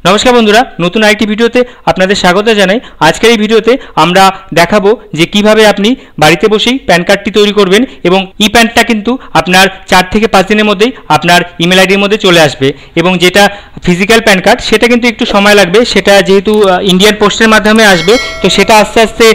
নমস্কার বন্ধুরা, নতুন আরেকটি ভিডিওতে আপনাদের স্বাগত জানাই। আজকের এই ভিডিওতে আমরা দেখাবো যে কিভাবে আপনি বাড়িতে বসেই প্যান কার্ডটি তৈরি করবেন এবং ই প্যানটা কিন্তু আপনার 4 থেকে 5 দিনের মধ্যেই আপনার ইমেল আইডির মধ্যে চলে আসবে। এবং যেটা ফিজিক্যাল প্যান কার্ড সেটা কিন্তু একটু সময় লাগবে, সেটা যেহেতু ইন্ডিয়ান পোস্টের মাধ্যমে আসবে তো সেটা আস্তে আস্তে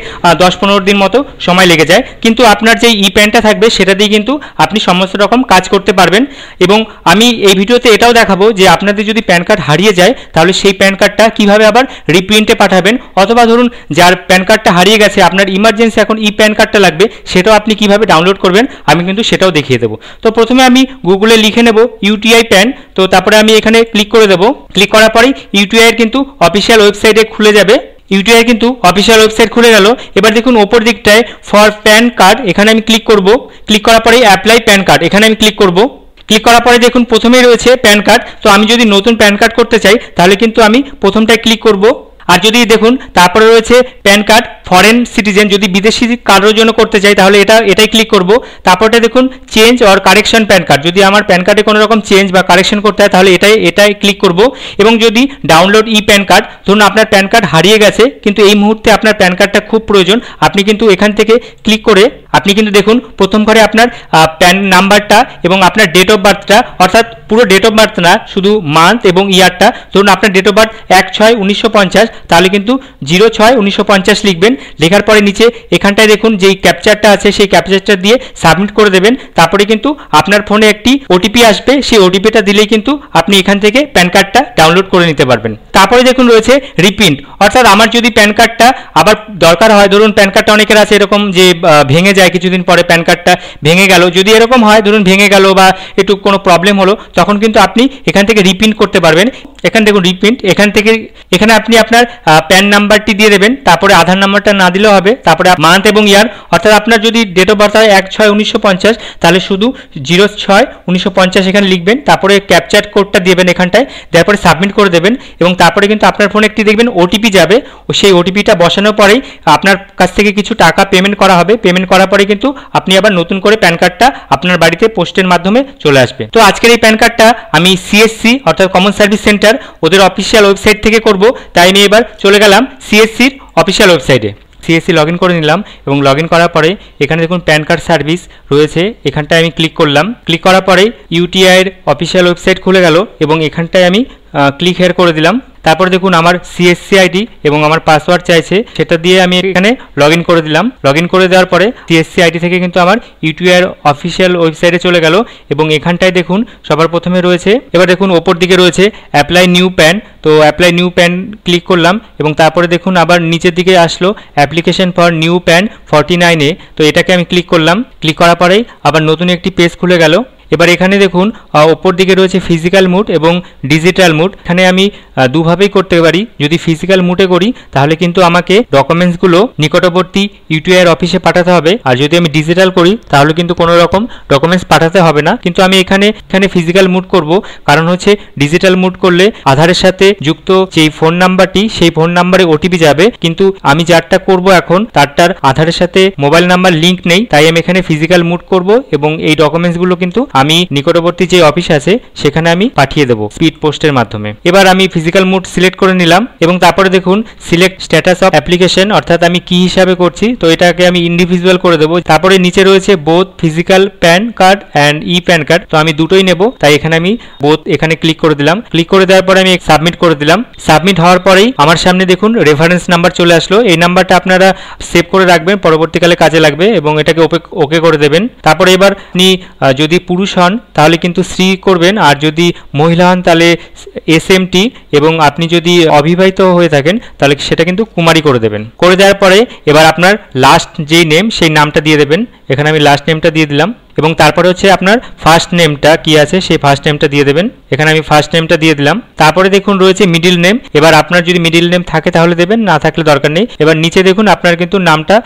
10-15 দিন মতো সময় লেগে যায়। কিন্তু আপনার যে ই প্যানটা থাকবে সেটা দিয়ে কিন্তু আপনি সমস্ত রকম কাজ করতে পারবেন। এবং আমি এই ভিডিওতে এটাও দেখাবো যে আপনাদের যদি প্যান কার্ড হারিয়ে যায় তাহলে সেই প্যান কার্ডটা কিভাবে আবার রিপ্রিন্টে পাঠাবেন, অথবা ধরুন যার প্যান কার্ডটা হারিয়ে গেছে আপনার ইমার্জেন্সি এখন ই প্যান কার্ডটা লাগবে, সেটাও আপনি কিভাবে ডাউনলোড করবেন আমি কিন্তু সেটাও দেখিয়ে দেবো। তো প্রথমে আমি গুগলে লিখে নেব ইউটিআই প্যান, তো তারপরে আমি এখানে ক্লিক করে দেবো। ক্লিক করার পরেই ইউটিআই এর কিন্তু অফিসিয়াল ওয়েবসাইটে খুলে যাবে। ইউটিআই কিন্তু অফিসিয়াল ওয়েবসাইট খুলে গেল। এবার দেখুন ওপর দিকটায় ফর প্যান কার্ড, এখানে আমি ক্লিক করব। ক্লিক করার পরেই অ্যাপ্লাই প্যান কার্ড, এখানে আমি ক্লিক করব। ক্লিক করার পরে দেখুন প্রথমেই রয়েছে প্যান কার্ড। তো আমি যদি নতুন প্যান কার্ড করতে চাই তাহলে কিন্তু আমি প্রথমটায় ক্লিক করব। আর যদি দেখুন তারপরে রয়েছে প্যান কার্ড ফরেন সিটিজেন, যদি বিদেশি কারোর জন্য করতে চাই তাহলে এটাই ক্লিক করব। তারপরটা দেখুন change or correction pan card, যদি আমার প্যান কার্ডে কোনো রকম চেঞ্জ বা কারেকশন করতে হয় তাহলে এটাই ক্লিক করব। এবং যদি ডাউনলোড ই প্যান কার্ড, ধরুন আপনার প্যান কার্ড হারিয়ে গেছে কিন্তু এই মুহূর্তে আপনার প্যান কার্ডটা খুব প্রয়োজন, আপনি কিন্তু এখান থেকে ক্লিক করে আপনি কিন্তু দেখুন প্রথম ঘরে আপনার প্যান নাম্বারটা এবং আপনার ডেট অফ বার্থটা, অর্থাৎ পুরো ডেট অফ বার্থ না, শুধু মান্থ এবং ইয়ারটা। ধরুন আপনার ডেট অফ বার্থ 1/6/1950, তাহলে কিন্তু 0/6/1950 লিখবেন। লেখার পরে নিচে এখানটায় দেখুন যেই ক্যাপচারটা আছে সেই ক্যাপচারটা দিয়ে সাবমিট করে দেবেন। তারপরে কিন্তু আপনার ফোনে একটি ওটিপি আসবে, সেই ওটিপিটা দিলেই কিন্তু আপনি এখান থেকে প্যান কার্ডটা ডাউনলোড করে নিতে পারবেন। তারপরে দেখুন রয়েছে রিপ্রিন্ট, অর্থাৎ আমার যদি প্যান কার্ডটা আবার দরকার হয়, ধরুন প্যান কার্ডটা অনেকের আছে এরকম যে ভেঙে যায়, কিছুদিন পরে প্যান কার্ডটা ভেঙে গেল, যদি এরকম হয় ধরুন ভেঙে গেল বা একটু কোনো প্রবলেম হলো, তখন কিন্তু আপনি এখান থেকে রিপ্রিন্ট করতে পারবেন। এখানে দেখুন রিপ্রিন্ট, এখানে আপনি আপনার প্যান নাম্বারটি দিয়ে দেবেন, তারপরে আধার নাম্বারটা না দিলেও হবে, তারপরে মান্থ এবং ইয়ার, অর্থাৎ আপনার যদি ডেট অফ বার্থ হয় 1/6/1950 তাহলে শুধু 0/6/1950 এখানে লিখবেন, তারপরে ক্যাপচার কোডটা দেবেন এখানটায়, তারপরে সাবমিট করে দেবেন। এবং তারপরে কিন্তু আপনার ফোনে একটি দেখবেন ওটিপি যাবে, ও সেই ওটিপিটা বসানোর পরেই আপনার কাছ থেকে কিছু টাকা পেমেন্ট করা হবে। পেমেন্ট করার পরে কিন্তু আপনি আবার নতুন করে প্যান কার্ডটা আপনার বাড়িতে পোস্টের মাধ্যমে চলে আসবে। তো আজকের এই প্যান কার্ডটা আমি সিএসসি অর্থাৎ কমন সার্ভিস সেন্টার ওদের অফিসিয়াল ওয়েবসাইট থেকে করব, তাই আমি এবার চলে গেলাম সিএসসির অফিসিয়াল ওয়েবসাইটে। সিএসসি লগ ইন করে নিলাম এবং লগ ইন করার পরে এখানে দেখুন প্যান কার্ড সার্ভিস রয়েছে, এখানটায় আমি ক্লিক করলাম। ক্লিক করার পরেই ইউটিআইয়ের অফিসিয়াল ওয়েবসাইট খুলে গেল এবং এখানটায় আমি ক্লিক হেয়ার করে দিলাম। তারপর দেখুন আমার সিএসসি আইডি এবং আমার পাসওয়ার্ড চাইছে, সেটা দিয়ে আমি এখানে লগ ইন করে দিলাম। লগ ইন করে দেওয়ার পরে সিএসসি আইডি থেকে কিন্তু আমার ইউটিআইয়ের অফিসিয়াল ওয়েবসাইটে চলে গেল এবং এখানটায় দেখুন সবার প্রথমে রয়েছে, এবার দেখুন ওপর দিকে রয়েছে অ্যাপ্লাই নিউ প্যান, তো অ্যাপ্লাই নিউ প্যান ক্লিক করলাম এবং তারপরে দেখুন আবার নিচের দিকে আসলো application for new pan 49A, তো এটাকে আমি ক্লিক করলাম। ক্লিক করার পরেই আবার নতুন একটি পেজ খুলে গেল। এবার এখানে দেখুন ওপর দিকে রয়েছে ফিজিক্যাল মুড এবং ডিজিটাল মুড, এখানে আমি দুভাবেই করতে পারি। যদি ফিজিক্যাল মুডে করি তাহলে কিন্তু আমাকে ডকুমেন্টসগুলো নিকটবর্তী ইউটিআইয়ের অফিসে পাঠাতে হবে, আর যদি আমি ডিজিটাল করি তাহলে কিন্তু কোনো রকম ডকুমেন্টস পাঠাতে হবে না। কিন্তু আমি এখানে ফিজিক্যাল মুড করব, কারণ হচ্ছে ডিজিটাল মুড করলে আধারের সাথে যুক্ত যেই ফোন নাম্বারটি সেই ফোন নাম্বারে ওটিপি যাবে, কিন্তু আমি যারটা করব এখন তারটার আধারের সাথে মোবাইল নাম্বার লিঙ্ক নেই, তাই আমি এখানে ফিজিক্যাল মুড করব এবং এই ডকুমেন্টসগুলো কিন্তু আমি নিকটবর্তী যে অফিস আছে সেখানে আমি পাঠিয়ে দেবো স্পিড পোস্টের মাধ্যমে। এবার আমি ফিজিক্যাল মুড সিলেক্ট করে নিলাম এবং তারপরে দেখুন সিলেক্ট স্ট্যাটাস অফ অ্যাপ্লিকেশন, অর্থাৎ আমি কি হিসাবে করছি, তো এটাকে আমি ইন্ডিভিজুয়াল করে দেবো। তারপরে নিচে রয়েছে both physical pan card and E pan card, তো আমি দুটোই নেব, তাই এখানে আমি বোথ এখানে ক্লিক করে দিলাম। ক্লিক করে দেওয়ার পরে আমি সাবমিট করে দিলাম। সাবমিট হওয়ার পরেই আমার সামনে দেখুন রেফারেন্স নাম্বার চলে আসলো। এই নাম্বারটা আপনারা সেভ করে রাখবেন, পরবর্তীকালে কাজে লাগবে, এবং এটাকে ওকে করে দেবেন। তারপরে এবার আপনি যদি পুরুষ হন তাহলে কিন্তু শ্রী করবেন, আর যদি মহিলা হন তাহলে SMT, এবং আপনি যদি অবিবাহিত হয়ে থাকেন তাহলে সেটা কিন্তু কুমারী করে দেবেন। করে দেওয়ার পরে এবার আপনার লাস্ট যেই নেম সেই নামটা দিয়ে দেবেন, এখানে আমি লাস্ট নেমটা দিয়ে দিলাম। এবং তারপরে হচ্ছে আপনার ফার্স্ট নেমটা কি আছে সেই ফার্স্ট নেমটা দিয়ে দেবেন, এখানে আমি ফার্স্ট নেমটা দিয়ে দিলাম। তারপরে দেখুন রয়েছে মিডিল নেম, এবার আপনার যদি মিডিল নেম থাকে তাহলে দেবেন, না থাকলে দরকার নেই। এবার নিচে দেখুন আপনার কিন্তু নামটা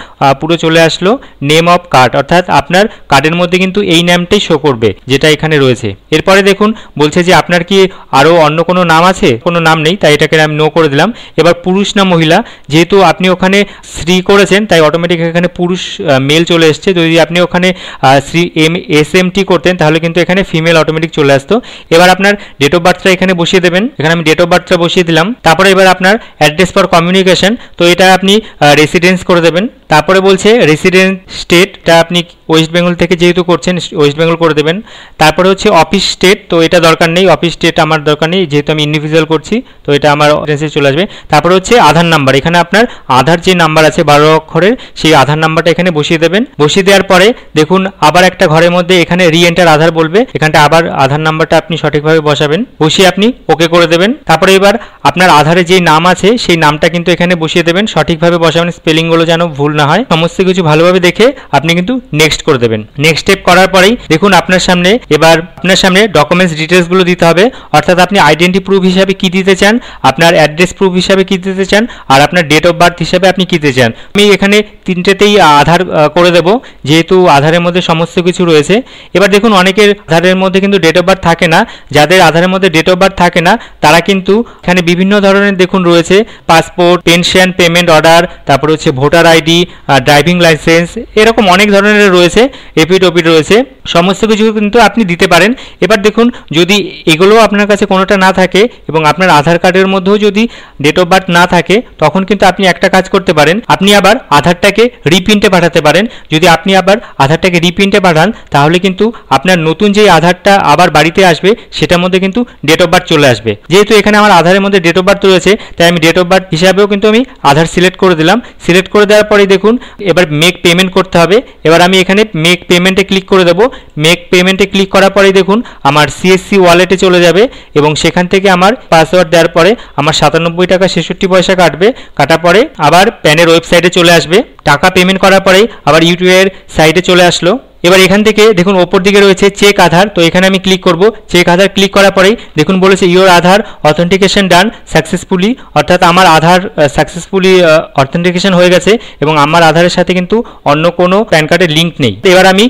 পুরো চলে আসলো, নেম অফ কার্ড, অর্থাৎ আপনার কার্ডের মধ্যে কিন্তু এই নামটাই শো করবে যেটা এখানে রয়েছে। এরপরে দেখুন বলছে যে আপনার কি আরও অন্য কোনো নাম আছে, কোনো নাম নেই, তাই এটাকে আমি নো করে দিলাম। এবার পুরুষ না মহিলা, যেহেতু আপনি ওখানে শ্রী করেছেন তাই অটোমেটিক এখানে পুরুষ মেল চলে এসছে, যদি যদি আপনি ওখানে SMT করতেন তাহলে কিন্তু এখানে ফিমেল অটোমেটিক চলে আসতো। এবার আপনার ডেট অফ বার্থটা এখানে বসিয়ে দেবেন, এখানে আমি ডেট অফ বার্থটা বসিয়ে দিলাম। তারপরে এবার আপনার অ্যাড্রেস ফর কমিউনিকেশন, তো এটা আপনি রেসিডেন্স করে দেবেন। তারপরে বলছে রেসিডেন্ট স্টেটটা আপনি ওয়েস্ট বেঙ্গল থেকে যেহেতু করছেন ওয়েস্ট বেঙ্গল করে দেবেন। তারপরে হচ্ছে অফিস স্টেট, তো এটা দরকার নেই, অফিস স্টেট আমার দরকার নেই যেহেতু আমি ইন্ডিভিজুয়াল করছি, তো এটা আমার অডিয়েন্সে চলে আসবে। তারপরে হচ্ছে আধার নাম্বার, এখানে আপনার আধার যে নাম্বার আছে 12 অক্ষরের সেই আধার নাম্বারটা এখানে বসিয়ে দেবেন। বসিয়ে দেওয়ার পরে দেখুন আবার একটা ঘরের মধ্যে এখানে রি এন্টার আধার বলবে, এখানটা আবার আধার নাম্বারটা আপনি সঠিকভাবে বসাবেন, বসিয়ে আপনি ওকে করে দেবেন। তারপরে এবার আপনার আধারে যেই নাম আছে সেই নামটা কিন্তু এখানে বসিয়ে দেবেন, সঠিকভাবে বসাবেন, স্পেলিংগুলো যেন ভুল না হয়। সমস্ত কিছু ভালোভাবে দেখে আপনি কিন্তু নেক্সট করে দেবেন। নেক্সট স্টেপ করার পরেই দেখুন আপনার সামনে ডকুমেন্টস ডিটেলসগুলো দিতে হবে, অর্থাৎ আপনি আইডেন্টি প্রুফ হিসাবে কি দিতে চান, আপনার অ্যাড্রেস প্রুফ হিসাবে কি দিতে চান, আর আপনার ডেট অফ বার্থ হিসাবে আপনি কি দিতে চান। আমি এখানে তিনটেতেই আধার করে দেব যেহেতু আধারের মধ্যে সমস্ত কিছু রয়েছে। এবার দেখুন অনেকের আধারের মধ্যে কিন্তু ডেট অফ বার্থ থাকে না, যাদের আধারের মধ্যে ডেট অফ বার্থ থাকে না তারা কিন্তু এখানে বিভিন্ন ধরনের দেখুন রয়েছে পাসপোর্ট, পেনশন, পেমেন্ট অর্ডার, তারপর হচ্ছে ভোটার আইডি, ড্রাইভিং লাইসেন্স, এরকম অনেক ধরনের রয়েছে, এপিড-ওপিড রয়েছে, সমস্ত কিছু কিন্তু আপনি দিতে পারেন। এবার দেখুন যদি এগুলো আপনার কাছে কোনোটা না থাকে এবং আপনার আধার কার্ডের মধ্যেও যদি ডেট অফ বার্থ না থাকে তখন কিন্তু আপনি একটা কাজ করতে পারেন, আপনি আবার আধারটাকে রিপ্রিন্টে পাঠাতে পারেন। যদি আপনি আবার আধারটাকে রিপ্রিন্টে পাঠান তাহলে কিন্তু আপনার নতুন যে আধারটা আবার বাড়িতে আসবে সেটার মধ্যে কিন্তু ডেট অফ বার্থ চলে আসবে। যেহেতু এখানে আমার আধারের মধ্যে ডেট অফ বার্থ রয়েছে তাই আমি ডেট অফ বার্থ হিসাবেও কিন্তু আমি আধার সিলেক্ট করে দিলাম। সিলেক্ট করে দেওয়ার পরে দেখুন এবার মেক পেমেন্ট করতে হবে। এবার আমি এখানে মেক পেমেন্টে ক্লিক করে দেবো। মেক পেমেন্টে ক্লিক করার পরে দেখুন আমার CSC ওয়ালেটে চলে যাবে এবং সেখান থেকে আমার পাসওয়ার্ড দেওয়ার পরে আমার 97 টাকা 66 পয়সা কাটবে। কাটার পরে আবার প্যানের ওয়েবসাইটে চলে আসবে। টাকা পেমেন্ট করার পরেই আবার ইউটিউবের সাইটে চলে আসলো। এবার এখান থেকে দেখুন ওপর দিকে রয়েছে চেক আধার, তো এখানে আমি ক্লিক করব। চেক আধার ক্লিক করার পরেই দেখুন বলেছে your Aadhaar authentication done successfully, অর্থাৎ আমার আধার সাকসেসফুলি অথেন্টিকেশন হয়ে গেছে এবং আমার আধারের সাথে কিন্তু অন্য কোনো প্যান কার্ডের লিঙ্ক নেই। এবার আমি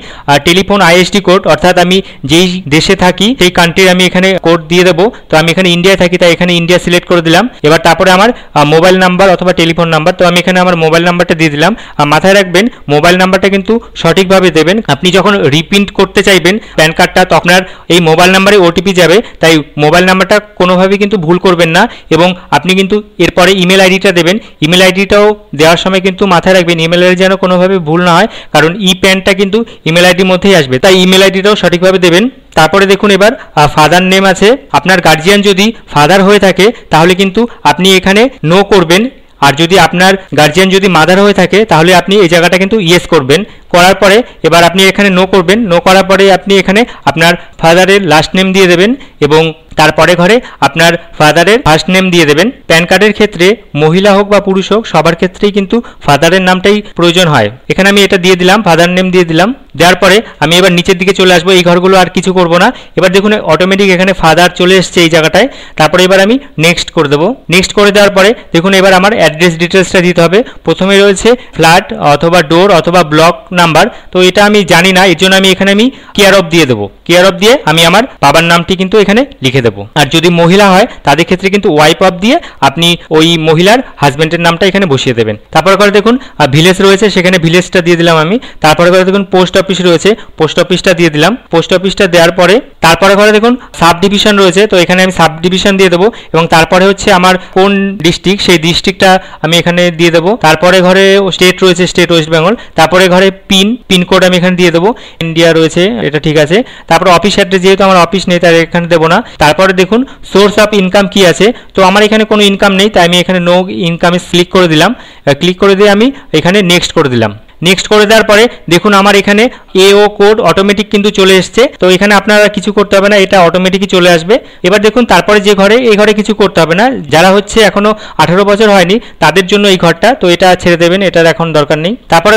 টেলিফোন ISD কোড, অর্থাৎ আমি যেই দেশে থাকি সেই কান্ট্রির আমি এখানে কোড দিয়ে দেবো। তো আমি এখানে ইন্ডিয়ায় থাকি তাই এখানে ইন্ডিয়া সিলেক্ট করে দিলাম। এবার তারপরে আমার মোবাইল নাম্বার অথবা টেলিফোন নাম্বার, তো আমি এখানে আমার মোবাইল নাম্বারটা দিয়ে দিলাম। মাথায় রাখবেন মোবাইল নাম্বারটা কিন্তু সঠিকভাবে দেবেন। আপনি যখন রিপ্রিন্ট করতে চাইবেন প্যান কার্ডটা তো আপনার এই মোবাইল নাম্বারে OTP যাবে, তাই মোবাইল নাম্বারটা কোনোভাবেই কিন্তু ভুল করবেন না। এবং আপনি কিন্তু এরপরে ইমেল আইডিটা দেবেন। ইমেল আইডিটাও দেওয়ার সময় কিন্তু মাথায় রাখবেন ইমেল আইডি যেন কোনোভাবে ভুল না হয়, কারণ প্যানটা কিন্তু ইমেল আইডির মধ্যেই আসবে, তাই ইমেল আইডিটাও সঠিকভাবে দেবেন। তারপরে দেখুন এবার ফাদার নেম আছে, আপনার গার্জিয়ান যদি ফাদার হয়ে থাকে তাহলে কিন্তু আপনি এখানে নো করবেন, আর যদি আপনার গার্জিয়ান যদি মাদার হয়ে থাকে তাহলে আপনি এই জায়গাটা কিন্তু ইয়েস করবেন। করার পরে এবার আপনি এখানে নো করবেন। নো করার পরে আপনি এখানে আপনার ফাদারের লাস্ট নেম দিয়ে দেবেন এবং তারপরে ঘরে আপনার ফাদারের ফার্স্ট নেম দিয়ে দেবেন। প্যান কার্ডের ক্ষেত্রে মহিলা হোক বা পুরুষ হোক সবার ক্ষেত্রেই কিন্তু ফাদারের নামটাই প্রয়োজন হয়। এখানে আমি এটা দিয়ে দিলাম, ফাদার নেম দিয়ে দিলাম। দেওয়ার পরে আমি এবার নিচের দিকে চলে আসবো, এই ঘরগুলো আর কিছু করব না। এবার দেখুন অটোমেটিক এখানে ফাদার চলে এসছে এই জায়গাটায়। তারপরে এবার আমি নেক্সট করে দেবো। নেক্সট করে দেওয়ার পরে দেখুন এবার আমার অ্যাড্রেস ডিটেলসটা দিতে হবে। প্রথমে রয়েছে ফ্ল্যাট অথবা ডোর অথবা ব্লক নাম্বার, তো এটা আমি জানি না, এর জন্য আমি এখানে কেয়ার অফ দিয়ে দেবো। কেয়ার অফ দিয়ে আমি আমার বাবার নামটি কিন্তু এখানে লিখে দেবো। আর যদি মহিলা হয় তাদের ক্ষেত্রে কিন্তু ওয়াইফ অফ দিয়ে আপনি ওই মহিলার হাজবেন্ডের নামটা এখানে বসিয়ে দেবেন। তারপরে করে দেখুন ভিলেজ রয়েছে, সেখানে ভিলেজটা দিয়ে দিলাম আমি। তারপরে করে দেখুন পোস্ট অফিস রয়েছে, পোস্ট অফিসটা দিয়ে দিলাম। পোস্ট অফিসটা দেওয়ার পরে তারপরে করে দেখুন সাব ডিভিশন রয়েছে, তো এখানে আমি সাব ডিভিশন দিয়ে দেবো এবং তারপরে হচ্ছে আমার কোন ডিস্ট্রিক্ট সেই ডিস্ট্রিক্টটা আমি এখানে দিয়ে দেবো। তারপরে ঘরে স্টেট রয়েছে, স্টেট ওয়েস্ট বেঙ্গল। তারপরে ঘরে পিনকোড আমি এখানে দিয়ে দেবো, ইন্ডিয়া রয়েছে, এটা ঠিক আছে। তারপরে অফিস অ্যাড্রেস, যেহেতু আমার অফিস নেই তাই এখানে দেবো না। তারপরে দেখুন সোর্স অফ ইনকাম কি আছে, তো আমার এখানে কোনো ইনকাম নেই তাই আমি এখানে নো ইনকামে ক্লিক করে দিলাম। ক্লিক করে দিয়ে আমি এখানে নেক্সট করে দিলাম। নেক্সট করে দেওয়ার পরে দেখুন আমার এখানে AO কোড অটোমেটিক কিন্তু চলে এসছে, তো এখানে আপনারা কিছু করতে হবে না, এটা অটোমেটিকই চলে আসবে। এবার দেখুন তারপরে যে ঘরে, এই ঘরে কিছু করতে হবে না, যারা হচ্ছে এখনো 18 বছর হয়নি তাদের জন্য এই ঘরটা, তো এটা ছেড়ে দেবেন, এটার এখন দরকার নেই। তারপরে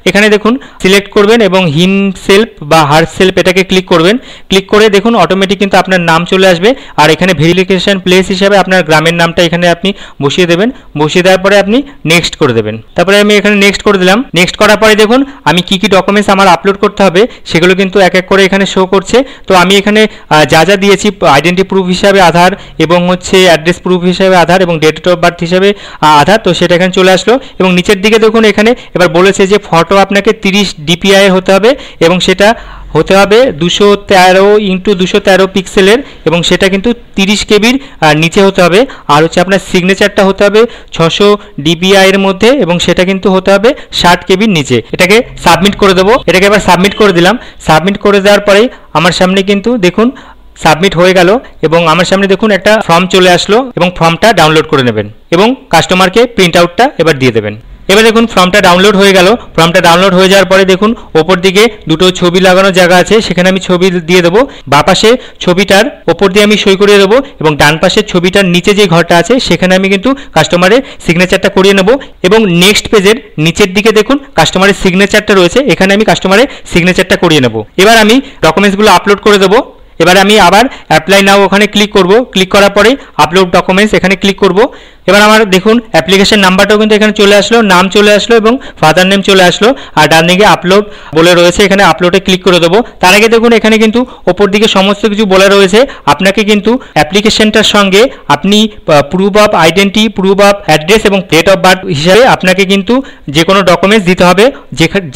এখানে দেখুন সিলেক্ট করবেন এবং হিমসেলফ বা হারসেলফ এটাকে ক্লিক করবেন। ক্লিক করে দেখুন অটোমেটিক কিন্তু আপনার নাম চলে আসবে। আর এখানে ভেরিফিকেশন প্লেস হিসাবে আপনার গ্রামের নামটা এখানে আপনি বসিয়ে দেবেন। বসিয়ে দেওয়ার পরে আপনি নেক্সট করে দেবেন। তারপরে আমি এখানে নেক্সট করে দিলাম। নেক্সট করার পরে দেখুন আমি কি কি ডকুমেন্টস আমার আপলোড করতে হবে সেগুলো কিন্তু এক এক করে এখানে শো করছে। তো আমি এখানে যা যা দিয়েছি আইডেন্টি প্রুফ হিসাবে আধার এবং হচ্ছে অ্যাড্রেস প্রুফ হিসাবে আধার এবং ডেট অফ বার্থ হিসাবে আধার, তো সেটা এখানে চলে আসলো। এবং নিচের দিকে দেখুন এখানে এবার বলেছে যে ফটো আপনাকে 30 DPI হতে হবে এবং সেটা হতে হবে 213x213 পিক্সেলের এবং সেটা কিন্তু 30 কেবির নিচে হতে হবে। আর হচ্ছে আপনার সিগনেচারটা হতে হবে 600 DPI এর মধ্যে এবং সেটা কিন্তু হতে হবে 60 কেবির নিচে। এটাকে সাবমিট করে দেবো। এটাকে এবার সাবমিট করে দিলাম। সাবমিট করে দেওয়ার পরেই আমার সামনে কিন্তু দেখুন সাবমিট হয়ে গেল এবং আমার সামনে দেখুন একটা ফর্ম চলে আসলো এবং ফর্মটা ডাউনলোড করে নেবেন এবং কাস্টমারকে প্রিন্ট আউটটা এবার দিয়ে দেবেন। এবার দেখুন ফর্মটা ডাউনলোড হয়ে গেল। ফর্মটা ডাউনলোড হয়ে যাওয়ার পরে দেখুন ওপর দিকে দুটো ছবি লাগানোর জায়গা আছে, সেখানে আমি ছবি দিয়ে দেবো। বাঁ পাশে ছবিটার ওপর দিয়ে আমি সই করিয়ে দেবো এবং ডান পাশের ছবিটার নিচে যে ঘরটা আছে সেখানে আমি কিন্তু কাস্টমারের সিগনেচারটা করিয়ে নেব। এবং নেক্সট পেজের নিচের দিকে দেখুন কাস্টমারের সিগনেচারটা রয়েছে, এখানে আমি কাস্টমারের সিগনেচারটা করিয়ে নেব। এবার আমি ডকুমেন্টসগুলো আপলোড করে দেবো। এবার আমি আবার অ্যাপ্লাই নাও ওখানে ক্লিক করব। ক্লিক করার পরে আপলোড ডকুমেন্টস এখানে ক্লিক করব। এবার আমার দেখুন অ্যাপ্লিকেশন নাম্বারটাও কিন্তু এখানে চলে আসলো, নাম চলে আসলো এবং ফাদার নেম চলে আসলো। আর ডান দিকে আপলোড বলে রয়েছে, এখানে আপলোডে ক্লিক করে দেবো। তার আগে দেখুন এখানে কিন্তু ওপর দিকে সমস্ত কিছু বলে রয়েছে। আপনাকে কিন্তু অ্যাপ্লিকেশনটার সঙ্গে আপনি proof of identity, proof of address এবং ডেট অফ বার্থ হিসাবে আপনাকে কিন্তু যে কোনো ডকুমেন্টস দিতে হবে,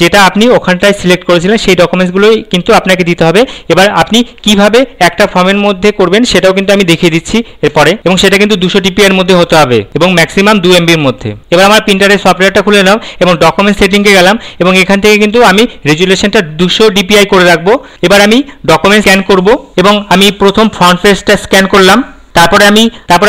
যেটা আপনি ওখানটায় সিলেক্ট করেছিলেন সেই ডকুমেন্টসগুলোই কিন্তু আপনাকে দিতে হবে। এবার আপনি কিভাবে একটা ফর্মের মধ্যে করবেন সেটাও কিন্তু আমি দেখিয়ে দিচ্ছি এরপরে, এবং সেটা কিন্তু 200 DPI এর মধ্যে হতে হবে এবং ম্যাক্সিমাম 2 MB এর মধ্যে। এবার আমার প্রিন্টারের সফটওয়্যারটা খুলে নাও এবং ডকুমেন্ট সেটিংয়ে গেলাম এবং এখান থেকে কিন্তু আমি রেজুলেশনটা 200 DPI করে রাখবো। এবার আমি ডকুমেন্ট স্ক্যান করব এবং আমি প্রথম ফ্রন্ট পেজটা স্ক্যান করলাম, তারপরে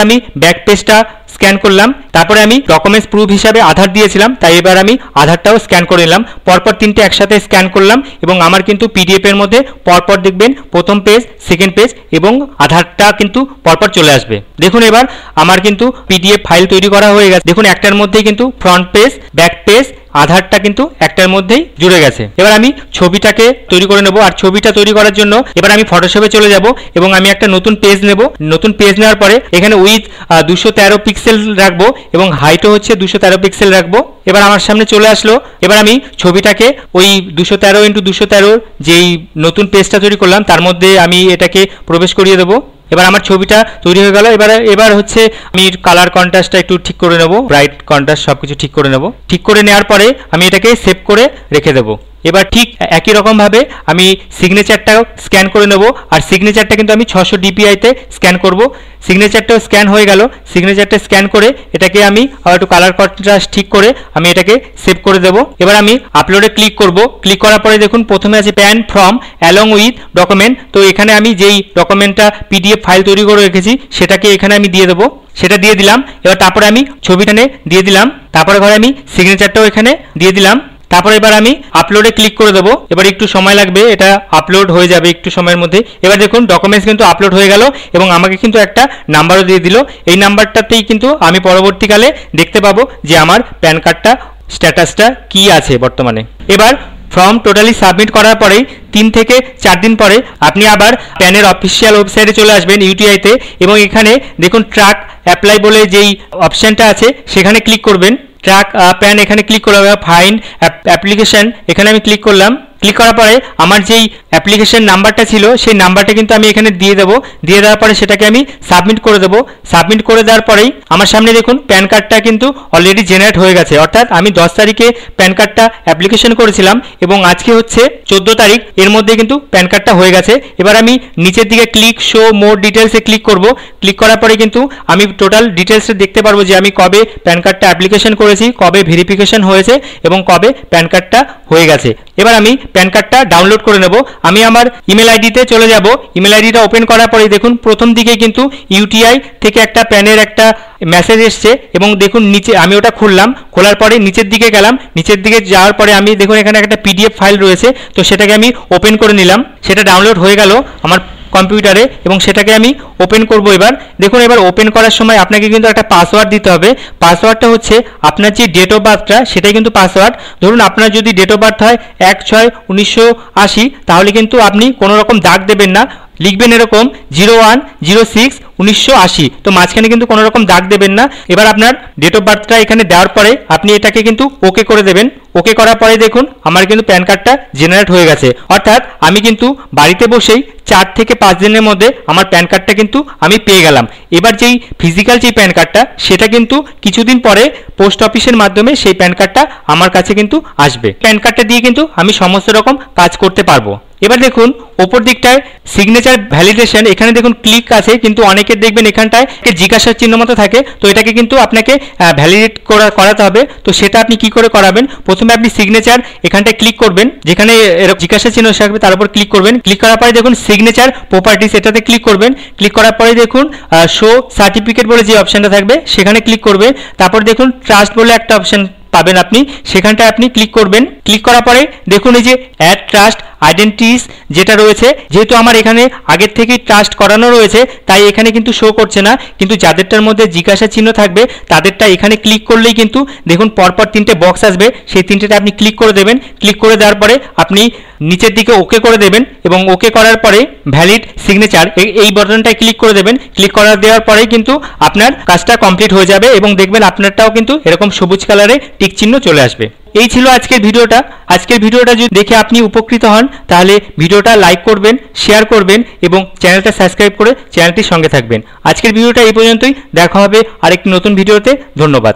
আমি ব্যাক পেজটা স্ক্যান করলাম, তারপরে আমি ডকুমেন্টস প্রুফ হিসাবে আধার দিয়েছিলাম, তাই এবার আমি আধারটাও স্ক্যান করে নিলাম। পরপর তিনটে একসাথে স্ক্যান করলাম এবং আমার কিন্তু পিডিএফ এর মধ্যে পরপর দেখবেন প্রথম পেজ, সেকেন্ড পেজ এবং আধারটা কিন্তু পরপর চলে আসবে। দেখুন এবার আমার কিন্তু পিডিএফ ফাইল তৈরি করা হয়ে গেছে। দেখুন একটার মধ্যেই কিন্তু ফ্রন্ট পেজ, ব্যাক পেজ, আধারটা কিন্তু একটার মধ্যেই জুড়ে গেছে। এবার আমি ছবিটাকে তৈরি করে নেব। আর ছবিটা তৈরি করার জন্য এবার আমি ফটোশপে চলে যাব এবং আমি একটা নতুন পেজ নেব। নতুন পেজ নেওয়ার পরে এখানে উইথ 213 পিক্সেল রাখবো এবং হাইটও হচ্ছে 213 পিক্সেল রাখবো। এবার আমার সামনে চলে আসলো। এবার আমি ছবিটাকে ওই 213x213 যেই নতুন পেজটা তৈরি করলাম তার মধ্যে আমি এটাকে প্রবেশ করিয়ে দেবো। এবার আমার ছবিটা তৈরি হয়ে গেল। এবার হচ্ছে আমি কালার কন্ট্রাস্টটা একটু ঠিক করে নেব, ব্রাইট কন্ট্রাস্ট সবকিছু ঠিক করে নেব। ঠিক করে নেওয়ার পরে আমি এটাকে সেভ করে রেখে দেবো। এবার ঠিক একই রকমভাবে আমি সিগনেচারটাও স্ক্যান করে নেব। আর সিগনেচারটা কিন্তু আমি 600 DPI তে স্ক্যান করব। সিগনেচারটাও স্ক্যান হয়ে গেল। সিগনেচারটা স্ক্যান করে এটাকে আমি আবার একটু কালার কন্ট্রাস্ট ঠিক করে আমি এটাকে সেভ করে দেব। এবার আমি আপলোডে ক্লিক করব। ক্লিক করার পরে দেখুন প্রথমে আছে pan from along with document. তো এখানে আমি যেই ডকুমেন্টটা পিডিএফ ফাইল তৈরি করে রেখেছি সেটাকে এখানে আমি দিয়ে দেবো। সেটা দিয়ে দিলাম। এবার তারপরে আমি ছবিটা দিয়ে দিলাম। তারপরে ঘরে আমি সিগনেচারটাও এখানে দিয়ে দিলাম। তারপরে এবার আমি আপলোডে ক্লিক করে দেবো। এবার একটু সময় লাগবে, এটা আপলোড হয়ে যাবে একটু সময়ের মধ্যে। এবার দেখুন ডকুমেন্টস কিন্তু আপলোড হয়ে গেল এবং আমাকে কিন্তু একটা নাম্বারও দিয়ে দিল। এই নাম্বারটাতেই কিন্তু আমি পরবর্তীকালে দেখতে পাবো যে আমার প্যান কার্ডটা স্ট্যাটাসটা কি আছে বর্তমানে। এবার ফর্ম টোটালি সাবমিট করার পরেই 3 থেকে 4 দিন পরে আপনি আবার প্যানের অফিসিয়াল ওয়েবসাইটে চলে আসবেন ইউটিআইতে এবং এখানে দেখুন ট্র্যাক অ্যাপ্লাই বলে যেই অপশানটা আছে সেখানে ক্লিক করবেন। ট্র্যাক প্যান এখানে ক্লিক করে ফাইন্ড অ্যাপ্লিকেশন এখানে আমি ক্লিক করলাম। ক্লিক করার পরে আমার যেই অ্যাপ্লিকেশন নাম্বারটা ছিল সেই নাম্বারটা কিন্তু আমি এখানে দিয়ে দেবো। দিয়ে দেওয়ার পরে সেটাকে আমি সাবমিট করে দেবো। সাবমিট করে দেওয়ার পরেই আমার সামনে দেখুন প্যান কার্ডটা কিন্তু অলরেডি জেনারেট হয়ে গেছে। অর্থাৎ আমি 10 তারিখে প্যান কার্ডটা অ্যাপ্লিকেশন করেছিলাম এবং আজকে হচ্ছে 14 তারিখ, এর মধ্যে কিন্তু প্যান কার্ডটা হয়ে গেছে। এবার আমি নিচের দিকে ক্লিক শো মোর ডিটেলসে ক্লিক করব। ক্লিক করার পরে কিন্তু আমি টোটাল ডিটেলসে দেখতে পারবো যে আমি কবে প্যান কার্ডটা অ্যাপ্লিকেশন করেছি, কবে ভেরিফিকেশন হয়েছে এবং কবে প্যান কার্ডটা হয়ে গেছে। এবার আমি প্যান কার্ডটা ডাউনলোড করে নেব। আমি আমার ইমেল আইডিতে চলে যাব। ইমেল আইডিটা ওপেন করার পরে দেখুন প্রথম দিকে কিন্তু ইউটিআই থেকে একটা প্যানের একটা মেসেজ এসছে এবং দেখুন নিচে আমি ওটা খুললাম। খোলার পরে নিচের দিকে গেলাম। নিচের দিকে যাওয়ার পরে আমি দেখুন এখানে একটা পিডিএফ ফাইল রয়েছে, তো সেটাকে আমি ওপেন করে নিলাম। সেটা ডাউনলোড হয়ে গেল আমার কম্পিউটারে এবং সেটাকে আমি ওপেন করব। এবার দেখুন এবার ওপেন করার সময় আপনাকে কিন্তু একটা পাসওয়ার্ড দিতে হবে। পাসওয়ার্ডটা হচ্ছে আপনার যে ডেট অফ বার্থটা সেটাই কিন্তু পাসওয়ার্ড। ধরুন আপনার যদি ডেট অফ বার্থ হয় 1/6/1980 তাহলে কিন্তু আপনি কোনো রকম দাগ দেবেন না, লিখবেন এরকম 01/06/1980। তো মাঝখানে কিন্তু কোনো রকম দাগ দেবেন না। এবার আপনার ডেট অফ বার্থটা এখানে দেওয়ার পরে আপনি এটাকে কিন্তু ওকে করে দেবেন। ওকে করার পরে দেখুন আমার কিন্তু প্যান কার্ডটা জেনারেট হয়ে গেছে, অর্থাৎ আমি কিন্তু বাড়িতে বসেই 4 থেকে 5 দিনের মধ্যে আমার প্যান কার্ডটা কিন্তু আমি পেয়ে গেলাম। এবার যেই ফিজিক্যাল যেই প্যান কার্ডটা সেটা কিন্তু কিছুদিন পরে পোস্ট অফিসের মাধ্যমে সেই প্যান কার্ডটা আমার কাছে কিন্তু আসবে। প্যান কার্ডটা দিয়ে কিন্তু আমি সমস্ত রকম কাজ করতে পারবো। এবার দেখুন ওপর দিকটায় সিগনেচার ভ্যালিডেশন, এখানে দেখুন ক্লিক আছে, কিন্তু অনেকের দেখবেন এখানটায় জিজ্ঞাসার চিহ্ন মতো থাকে। তো এটাকে কিন্তু আপনাকে ভ্যালিডেট করাতে হবে। তো সেটা আপনি কি করে করাবেন, প্রথমে আপনি সিগনেচার এখানটায় ক্লিক করবেন, যেখানে জিজ্ঞাসা চিহ্ন থাকবে তার উপর ক্লিক করবেন। ক্লিক করার পরে দেখুন সিগনেচার প্রপার্টিস, এটাতে ক্লিক করবেন। ক্লিক করার পরে দেখুন শো সার্টিফিকেট বলে যে অপশনটা থাকবে সেখানে ক্লিক করবে। তারপর দেখুন ট্রাস্ট বলে একটা অপশন পাবেন, আপনি সেখানটায় আপনি ক্লিক করবেন। ক্লিক করার পরে দেখুন এই যে অ্যাড ট্রাস্ট আইডেন্টিটিস যেটা রয়েছে, যেহেতু আমার এখানে আগের থেকেই ট্রাস্ট করানো রয়েছে তাই এখানে কিন্তু শো করছে না, কিন্তু যাদেরটার মধ্যে জিজ্ঞাসা চিহ্ন থাকবে তাদেরটা এখানে ক্লিক করলেই কিন্তু দেখুন পরপর 3টে বক্স আসবে, সেই 3টেতে আপনি ক্লিক করে দেবেন। ক্লিক করে দেওয়ার পরে আপনি নিচের দিকে ওকে করে দেবেন এবং ওকে করার পরে ভ্যালিড সিগনেচার এই বাটনটায় ক্লিক করে দেবেন। ক্লিক করা দেওয়ার পরেই কিন্তু আপনার কাজটা কমপ্লিট হয়ে যাবে এবং দেখবেন আপনারটাও কিন্তু এরকম সবুজ কালারে টিক চিহ্ন চলে আসবে। এই ছিল আজকের ভিডিওটা। আজকের ভিডিওটা যদি দেখে আপনি উপকৃত হন তাহলে ভিডিওটা লাইক করবেন, শেয়ার করবেন এবং চ্যানেলটা সাবস্ক্রাইব করে চ্যানেলটির সঙ্গে থাকবেন। আজকের ভিডিওটা এই পর্যন্তই, দেখা হবে আরেকটি নতুন ভিডিওতে। ধন্যবাদ।